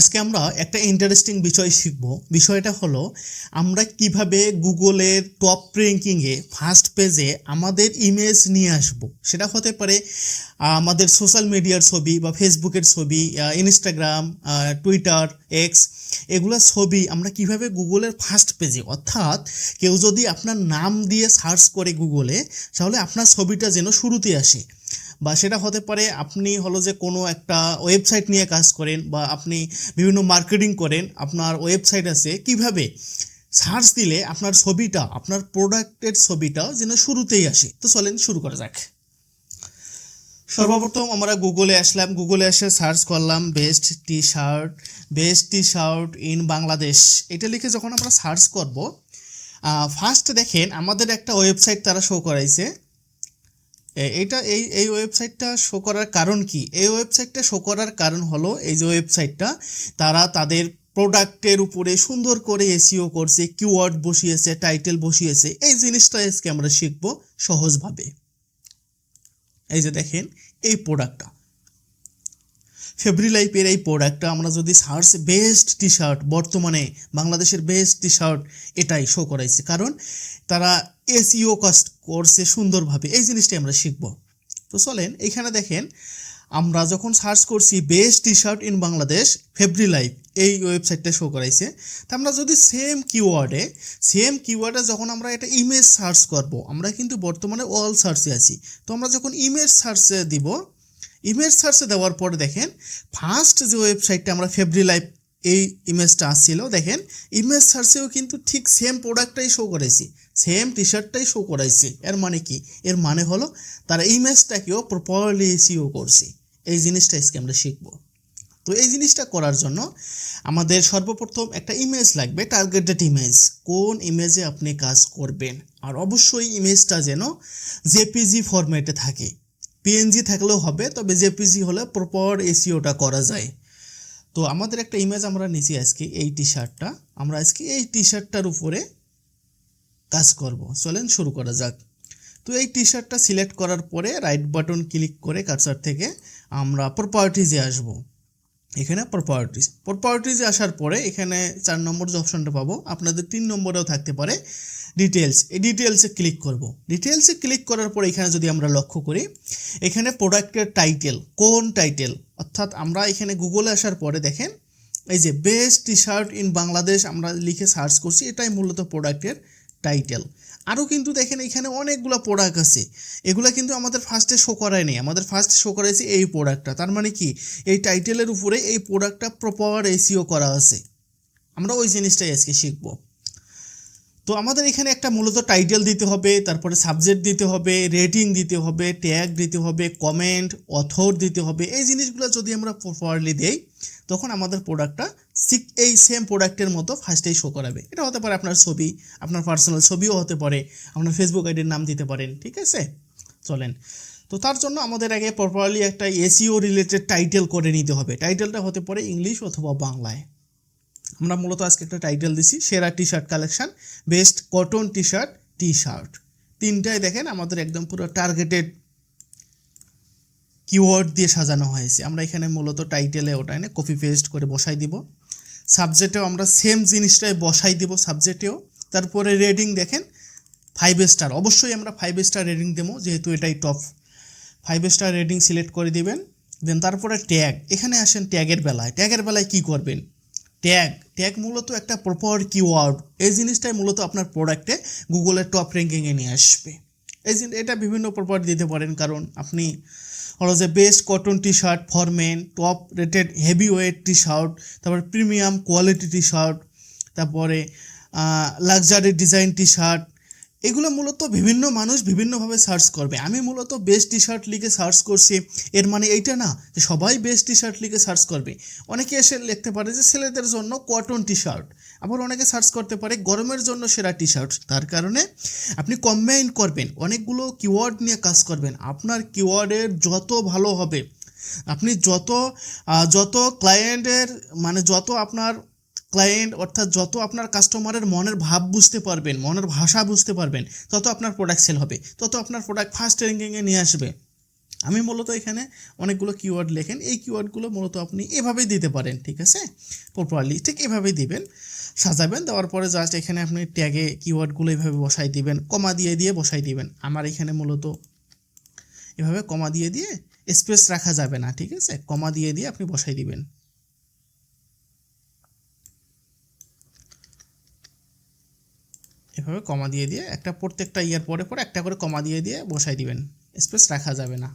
আজকে আমরা একটা ইন্টারেস্টিং বিষয় শিখব। বিষয়টা হলো আমরা কিভাবে গুগলের টপ র্যাঙ্কিংয়ে ফার্স্ট পেজে আমাদের ইমেজ নিয়ে আসব। সেটা হতে পারে আমাদের সোশ্যাল মিডিয়ার ছবি বা ফেসবুকের ছবি, ইনস্টাগ্রাম, টুইটার, এক্স, এগুলো ছবি আমরা কিভাবে গুগলের ফার্স্ট পেজে, অর্থাৎ কেউ যদি আপনার নাম দিয়ে সার্চ করে গুগলে, তাহলে আপনার ছবিটা যেন শুরুতে আসে। বা সেটা হতে পারে আপনি হলো যে কোনো একটা ওয়েবসাইট নিয়ে কাজ করেন বা আপনি বিভিন্ন মার্কেটিং করেন, আপনার ওয়েবসাইট আছে, কিভাবে সার্চ দিলে আপনার ছবিটা, আপনার প্রোডাক্টের ছবিটা যেন শুরুতেই আসে। তো চলেন শুরু করা যাক। সর্বপ্রথম আমরা গুগলে আসলাম, গুগলে এসে সার্চ করলাম best T shirt in Bangladesh. এটা লিখে যখন আমরা সার্চ করব, ফার্স্ট দেখেন আমাদের একটা ওয়েবসাইট তারা শো করাইছে। এটা এই ওয়েবসাইটটা শো করার কারণ কি? এই ওয়েবসাইটটা শো করার কারণ হলো এই যে ওয়েবসাইটটা তারা তাদের প্রোডাক্টের উপরে সুন্দর করে এসইও করছে, কিওয়ার্ড বসিয়েছে, টাইটেল বসিয়েছে। এই জিনিসটা আজকে আমরা শিখব সহজভাবে। এই যে দেখেন এই প্রোডাক্টটা, ফেব্রি লাইফের এই প্রোডাক্টটা আমরা যদি সার্চ বেস্ট টি শার্ট, বর্তমানে বাংলাদেশের বেস্ট টি শার্ট, এটাই শো করাইছে, কারণ তারা এসইও কাজ করছে সুন্দরভাবে। এই জিনিসটাই আমরা শিখব। তো চলেন এইখানে দেখেন আমরা যখন সার্চ করছি best T shirt in Bangladesh Fabri life, এই ওয়েবসাইটটা শো করাইছে। তা আমরা যদি সেম কিওয়ার্ডে যখন আমরা এটা ইমেজ সার্চ করব, আমরা কিন্তু বর্তমানে অল সার্চে আছি। তো আমরা যখন ইমেজ সার্চে দিব, ইমেজ সার্চে দেওয়ার পরে দেখেন ফার্স্ট যে ওয়েবসাইটটা আমরা ফেব্রি লাইফ, এই ইমেজটা আসছিল, দেখেন ইমেজ সার্চেও কিন্তু ঠিক সেম প্রোডাক্টটাই শো করেছি, সেম টি শার্টটাই শো করাইছি। এর মানে কি? এর মানে হলো তারা ইমেজটাকেও প্রপারলি এসইও করছে। এই জিনিসটা আজকে আমরা শিখব। তো এই জিনিসটা করার জন্য আমাদের সর্বপ্রথম একটা ইমেজ লাগবে, টার্গেটেড ইমেজ। কোন ইমেজে আপনি কাজ করবেন, আর অবশ্যই ইমেজটা যেন জেপিজি ফরম্যাটে থাকে। পিএনজি থাকলেও হবে, তবে জেপিজি হলে প্রপার এসইওটা করা যায়। তো আমাদের একটা ইমেজ আমরা নিচ্ছি আজকে এই টি শার্টটা, আমরা আজকে এই টি শার্টটার উপরে কাজ করব। চলেন শুরু করা যাক। তো এই টি শার্টটা সিলেক্ট করার পরে রাইট বাটন ক্লিক করে কার্সার থেকে আমরা প্রপার্টিজে আসব। এখানে প্রপার্টিজে আসার পরে এখানে 4 নম্বর যে অপশনটা পাবো, আপনাদের 3 নম্বরেও থাকতে পারে ডিটেলস। এই ডিটেলসে ক্লিক করব। ডিটেলসে ক্লিক করার পরে এখানে যদি আমরা লক্ষ্য করি, এখানে প্রোডাক্টের টাইটেল, কোন টাইটেল, অর্থাৎ আমরা এখানে গুগলে আসার পরে দেখেন এই যে best T shirt in Bangladesh আমরা লিখে সার্চ করছি, এটাই মূলত প্রোডাক্টের টাইটেল। আরও কিন্তু দেখেন এখানে অনেকগুলো প্রোডাক্ট আছে, এগুলো কিন্তু আমাদের ফার্স্টে শো করায়নি, আমাদের ফার্স্ট শো করাইছে এই প্রোডাক্টটা। তার মানে কি? এই টাইটেলের উপরে এই প্রোডাক্টটা প্রপার এসইও করা আছে। আমরা ওই জিনিসটাই আজকে শিখব। তো আমাদের এখানে একটা মূলত টাইটেল দিতে হবে, তারপরে সাবজেক্ট দিতে হবে, রেটিং দিতে হবে, ট্যাগ দিতে হবে, কমেন্ট, অথর দিতে হবে। এই জিনিসগুলো যদি আমরা প্রপারলি দেই, তখন আমাদের প্রোডাক্টটা ঠিক এই সেম প্রোডাক্টের মতো ফার্স্টেই শো করাবে। এটা হতে পারে আপনার ছবি, আপনার পার্সোনাল ছবিও হতে পারে, আপনার ফেসবুক আইডির নাম দিতে পারেন। ঠিক আছে, চলেন। তো তার জন্য আমাদের আগে প্রপারলি একটা এসইও রিলেটেড টাইটেল করে নিতে হবে। টাইটেলটা হতে পারে ইংলিশ অথবা বাংলায়। আমরা মূলত আজকে একটা টাইটেল দিছি সেরা T shirt collection, best cotton T shirt. তিনটাই দেখেন আমাদের একদম পুরো টার্গেটেড কিওয়ার্ড দিয়ে সাজানো হয়েছে। আমরা এখানে মূলত টাইটেলে ওটা এনে কপি পেস্ট করে বসাই দিব। সাবজেক্টেও আমরা সেম জিনিসটাই বসাই দিব সাবজেক্টেও। তারপরে রেটিং দেখেন 5 স্টার, অবশ্যই আমরা 5 স্টার রেটিং দেবো, যেহেতু এটাই টপ। 5 স্টার রেটিং সিলেক্ট করে দিবেন। দেন তারপরে ট্যাগ, এখানে আসেন ট্যাগের বেলায় কী করবেন? ট্যাগ মূলত একটা প্রপার কিওয়ার্ড। এই জিনিসটাই মূলত আপনার প্রোডাক্টে গুগলের টপ র্যাঙ্কিংয়ে নিয়ে আসবে। এটা বিভিন্ন প্রপার দিতে পারেন, কারণ আপনি হলো যে best cotton T shirt for men, top rated heavy weight T shirt, তারপরে প্রিমিয়াম কোয়ালিটি টি শার্ট, তারপরে লাক্সারি ডিজাইন টি শার্ট। এগুলো মূলত বিভিন্ন মানুষ বিভিন্নভাবে সার্চ করবে। আমি মূলত বেস্ট টি শার্ট লিখে সার্চ করছি, এর মানে এইটা না যে সবাই বেস্ট টি শার্ট লিখে সার্চ করবে। অনেকে এসে লিখতে পারে যে ছেলেদের জন্য কটন টি শার্ট, আবার অনেকে সার্চ করতে পারে গরমের জন্য সেরা টি শার্ট। তার কারণে আপনি কম্বাইন করবেন, অনেকগুলো কিওয়ার্ড নিয়ে কাজ করবেন। আপনার কিওয়ার্ডের যত ভালো হবে, আপনি যত ক্লায়েন্টের মানে যত আপনার ক্লায়েন্ট, অর্থাৎ যত আপনার কাস্টমারের মনের ভাব বুঝতে পারবেন, মনের ভাষা বুঝতে পারবেন, তত আপনার প্রোডাক্ট সেল হবে, তত আপনার প্রোডাক্ট ফার্স্ট র্যাঙ্কিংয়ে নিয়ে আসবে। আমি মূলত এখানে অনেকগুলো কিওয়ার্ড লেখেন, এই কিওয়ার্ডগুলো মূলত আপনি এভাবেই দিতে পারেন, ঠিক আছে, প্রপারলি ঠিক এভাবেই দিবেন, সাজাবেন। দেওয়ার পরে জাস্ট এখানে আপনি ট্যাগে কিওয়ার্ডগুলো এভাবে বসাই দিবেন, কমা দিয়ে দিয়ে বসাই দিবেন। আমার এখানে মূলত এভাবে কমা দিয়ে দিয়ে, স্পেস রাখা যাবে না, ঠিক আছে, কমা দিয়ে দিয়ে আপনি বসাই দিবেন। এভাবে কমা দিয়ে দিয়ে একটা প্রত্যেকটা ইয়ার পরে পরে একটা করে কমা দিয়ে দিয়ে বসাই দিবেন, স্পেস রাখা যাবে না।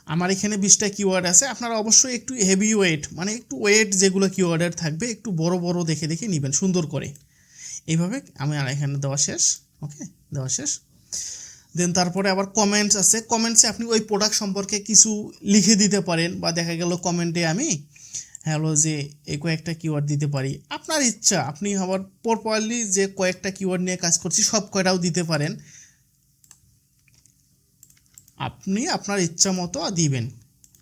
আমার এখানে 20টা কিওয়ার্ড আছে, আপনারা অবশ্যই একটু হেভি ওয়েট, মানে একটু ওয়েট যেগুলো কিওয়ার্ডের থাকবে একটু বড় বড় দেখে দেখে নেবেন সুন্দর করে। এইভাবে আমি আর এখানে দেওয়া শেষ, ওকে, দেওয়া শেষ। দেন তারপরে আবার কমেন্টস আছে, কমেন্টসে আপনি ওই প্রোডাক্ট সম্পর্কে কিছু লিখে দিতে পারেন, বা দেখা গেল কমেন্টে আমি হ্যালো যে এই কয়েকটা কিওয়ার্ড দিতে পারি, আপনার ইচ্ছা, আপনি আবার প্রপারলি যে কয়েকটা কিওয়ার্ড নিয়ে কাজ করছি সব কয়টাও দিতে পারেন, আপনি আপনার ইচ্ছা মতো দিবেন,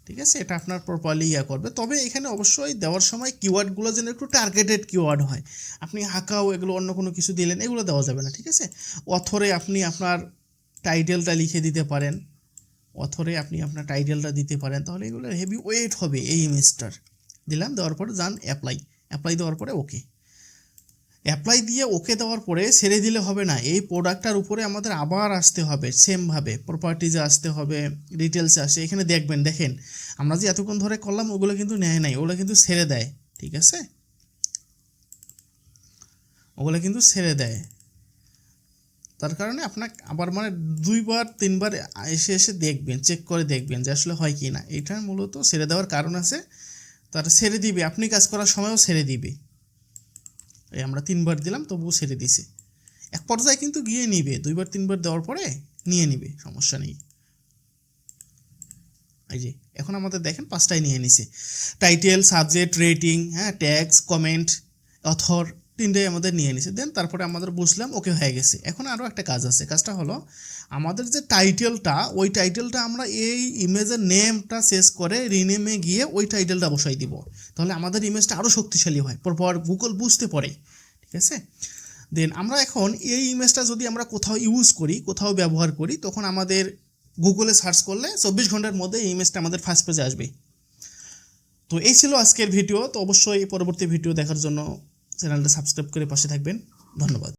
ঠিক আছে, এটা আপনার প্রপারলি করবে। তবে এখানে অবশ্যই দেওয়ার সময় কিওয়ার্ডগুলো যেন একটু টার্গেটেড কিওয়ার্ড হয়, আপনি হাঁকাও এগুলো অন্য কোনো কিছু দিলেন এগুলো দেওয়া যাবে না, ঠিক আছে। অথরে আপনি আপনার টাইটেলটা লিখে দিতে পারেন, অথরে আপনি আপনার টাইটেলটা দিতে পারেন, তাহলে এগুলো হেভি ওয়েট হবে এই ইমেজটার। দিলাম, দেওয়ার পরে যান অ্যাপ্লাই, অ্যাপ্লাই দেওয়ার পরে ওকে, অ্যাপ্লাই দিয়ে ওকে দেওয়ার পরে ছেড়ে দিলে হবে না, এই প্রোডাক্টটার উপরে আমাদের আবার আসতে হবে, সেমভাবে প্রপার্টিজে আসতে হবে, ডিটেলসে আসে, এখানে দেখবেন, দেখেন আমরা যে এতক্ষণ ধরে করলাম ওগুলো কিন্তু নেয় নাই, ওগুলো কিন্তু ছেড়ে দেয়, ঠিক আছে, ওগুলো কিন্তু ছেড়ে দেয়। তার কারণে আপনাকে আবার মানে 2বার 3বার এসে এসে দেখবেন, চেক করে দেখবেন যে আসলে হয় কি না। এটা মূলত ছেড়ে দেওয়ার কারণ আছে, তার ছেড়ে দিবে, আপনি কাজ করার সময়ও ছেড়ে দিবে। এই আমরা 3বার দিলাম তবুও ছেড়ে দিছে, এক পর্যায়ে কিন্তু গিয়ে নিবে, 2বার 3বার দেওয়ার পরে নিয়ে নিবে, সমস্যা নেই। এই যে এখন আমাদের দেখেন 5টাই নিয়ে নিছে, টাইটেল, সাবজেক্ট, রেটিং, হ্যাঁ, ট্যাগস, কমেন্ট, অথর, 3টাই আমাদের নিয়ে নিছে। দেন তারপরে আমাদের বুঝলাম ওকে হয়ে গেছে। এখন আরও একটা কাজ আছে, কাজটা হলো আমাদের যে টাইটেলটা, ওই টাইটেলটা আমরা এই ইমেজের নেমটা চেঞ্জ করে রিনেমে গিয়ে ওই টাইটেলটা বসাই দিব, তাহলে আমাদের ইমেজটা আরও শক্তিশালী হয়, পর গুগল বুঝতে পারে, ঠিক আছে। দেন আমরা এখন এই ইমেজটা যদি আমরা কোথাও ইউজ করি, কোথাও ব্যবহার করি, তখন আমাদের গুগলে সার্চ করলে 24 ঘন্টার মধ্যে এই ইমেজটা আমাদের ফার্স্ট পেজে আসবে। তো এই ছিল আজকের ভিডিও। তো অবশ্যই পরবর্তী ভিডিও দেখার জন্য চ্যানেলটা সাবস্ক্রাইব করে পাশে থাকবেন। ধন্যবাদ।